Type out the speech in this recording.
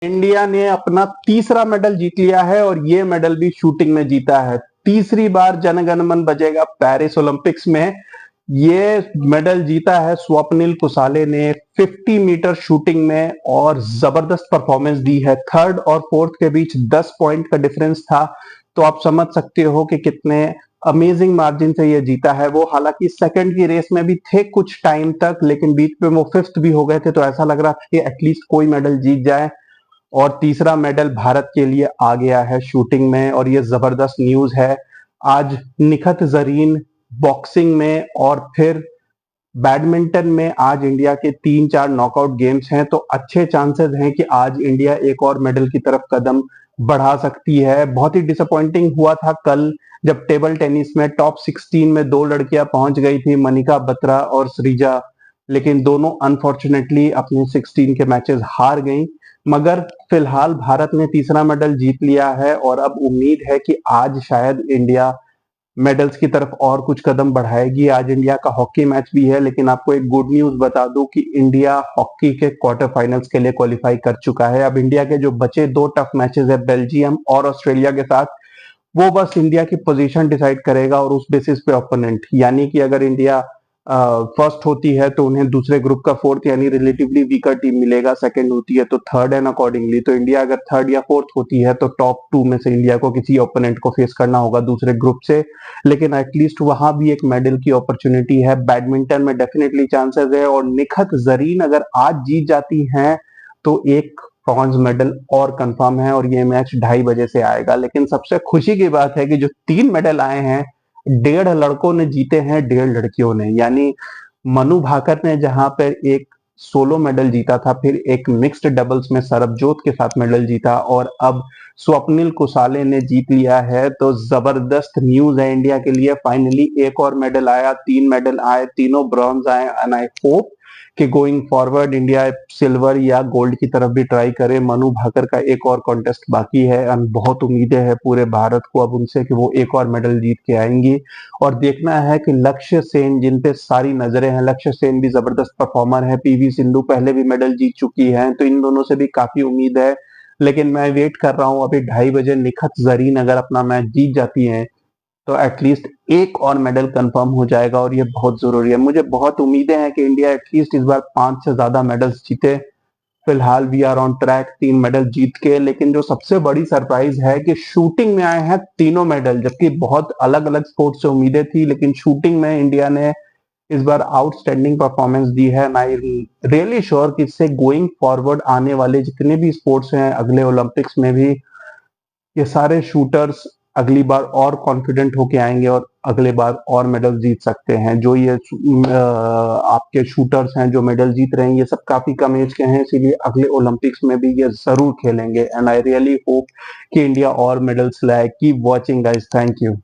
India ने अपना तीसरा मेडल जीत लिया है और ये मेडल भी शूटिंग में जीता है। तीसरी बार जनगण मन बजेगा पेरिस ओलंपिक्स में। ये मेडल जीता है स्वप्निल कुसाले ने 50 मीटर शूटिंग में और जबरदस्त परफॉर्मेंस दी है। थर्ड और फोर्थ के बीच 10 पॉइंट का डिफरेंस था, तो आप समझ सकते हो कि कितने अमेजिंग मार्जिन से ये जीता है। वो हालांकि सेकंड की रेस में भी थे कुछ टाइम तक, लेकिन बीच में वो फिफ्थ भी हो गए थे, तो ऐसा लग रहा था कि एटलीस्ट कोई मेडल जीत जाए। और तीसरा मेडल भारत के लिए आ गया है शूटिंग में, और ये जबरदस्त न्यूज है। आज निखत जरीन बॉक्सिंग में और फिर बैडमिंटन में आज इंडिया के 3-4 नॉकआउट गेम्स हैं, तो अच्छे चांसेस हैं कि आज इंडिया एक और मेडल की तरफ कदम बढ़ा सकती है। बहुत ही डिसअपॉइंटिंग हुआ था कल जब टेबल टेनिस में टॉप 16 में दो लड़कियां पहुंच गई थी, मनिका बत्रा और सृजा, लेकिन दोनों अनफॉर्चुनेटली अपने 16 के मैचेस हार गईं। मगर फिलहाल भारत ने तीसरा मेडल जीत लिया है और अब उम्मीद है कि आज शायद इंडिया मेडल्स की तरफ और कुछ कदम बढ़ाएगी। आज इंडिया का हॉकी मैच भी है, लेकिन आपको एक गुड न्यूज बता दूं कि इंडिया हॉकी के क्वार्टर फाइनल्स के लिए क्वालिफाई कर चुका है। अब इंडिया के जो बचे दो टफ मैचेस है बेल्जियम और ऑस्ट्रेलिया के साथ, वो बस इंडिया की पोजीशन डिसाइड करेगा और उस बेसिस पे ओपोनेंट, यानी कि अगर इंडिया फर्स्ट होती है तो उन्हें दूसरे ग्रुप का फोर्थ यानी रिलेटिवली वीकर टीम मिलेगा, सेकंड होती है तो थर्ड, एंड अकॉर्डिंगली तो इंडिया अगर थर्ड या फोर्थ होती है तो टॉप 2 में से इंडिया को किसी ओपोनेंट को फेस करना होगा दूसरे ग्रुप से। लेकिन एटलीस्ट वहां भी एक मेडल की अपॉर्चुनिटी है। बैडमिंटन में डेफिनेटली चांसेस है, और निखत जरीन अगर आज जीत जाती हैं तो एक ब्रॉन्ज मेडल और कंफर्म है, और ये मैच 2:30 बजे से आएगा। लेकिन सबसे खुशी की बात है कि जो 3 मेडल आए हैं, 1.5 लड़कों ने जीते हैं, 1.5 लड़कियों ने। यानी मनु भाकर ने जहां पर एक सोलो मेडल जीता था, फिर एक मिक्स्ड डबल्स में सरबजोत के साथ मेडल जीता, और अब स्वप्निल कुसाले ने जीत लिया है। तो जबरदस्त न्यूज है इंडिया के लिए। फाइनली एक और मेडल आया, 3 मेडल आए, तीनों ब्रॉन्ज आए, एंड आई होप कि गोइंग फॉरवर्ड इंडिया सिल्वर या गोल्ड की तरफ भी ट्राई करे। मनु भाकर का एक और कॉन्टेस्ट बाकी है, एंड बहुत उम्मीदें हैं पूरे भारत को अब उनसे कि वो एक और मेडल जीत के आएंगी। और देखना है कि लक्ष्य सेन, जिन पे सारी नजरें हैं, लक्ष्य सेन भी जबरदस्त परफॉर्मर है, पीवी सिंधु पहले भी मेडल जीत चुकी है, तो इन दोनों से भी काफी उम्मीद है। लेकिन मैं वेट कर रहा हूं, अभी 2:30 बजे निखत जरीन अगर अपना मैच जीत जाती है तो एटलीस्ट एक और मेडल कंफर्म हो जाएगा, और ये बहुत जरूरी है। मुझे बहुत उम्मीदें हैं कि इंडिया एटलीस्ट इस बार 5 से ज्यादा मेडल्स जीते। फिलहाल we are on track 3 medal जीत के। लेकिन जो सबसे बड़ी सरप्राइज है कि शूटिंग में आए हैं तीनों मेडल, जबकि बहुत अलग अलग स्पोर्ट्स से उम्मीदें थी, लेकिन शूटिंग में इंडिया ने इस बार आउटस्टैंडिंग परफॉर्मेंस दी है। आई रियली श्योर कि इससे गोइंग फॉरवर्ड आने वाले जितने भी स्पोर्ट्स हैं अगले ओलंपिक्स में भी, ये सारे शूटर्स अगली बार और कॉन्फिडेंट होके आएंगे और अगले बार और मेडल जीत सकते हैं। जो ये आपके शूटर्स हैं जो मेडल जीत रहे हैं, ये सब काफी कम एज के हैं, इसीलिए अगले ओलंपिक्स में भी ये जरूर खेलेंगे। एंड आई रियली होप कि इंडिया और मेडल्स लाए। Keep watching guys, thank you.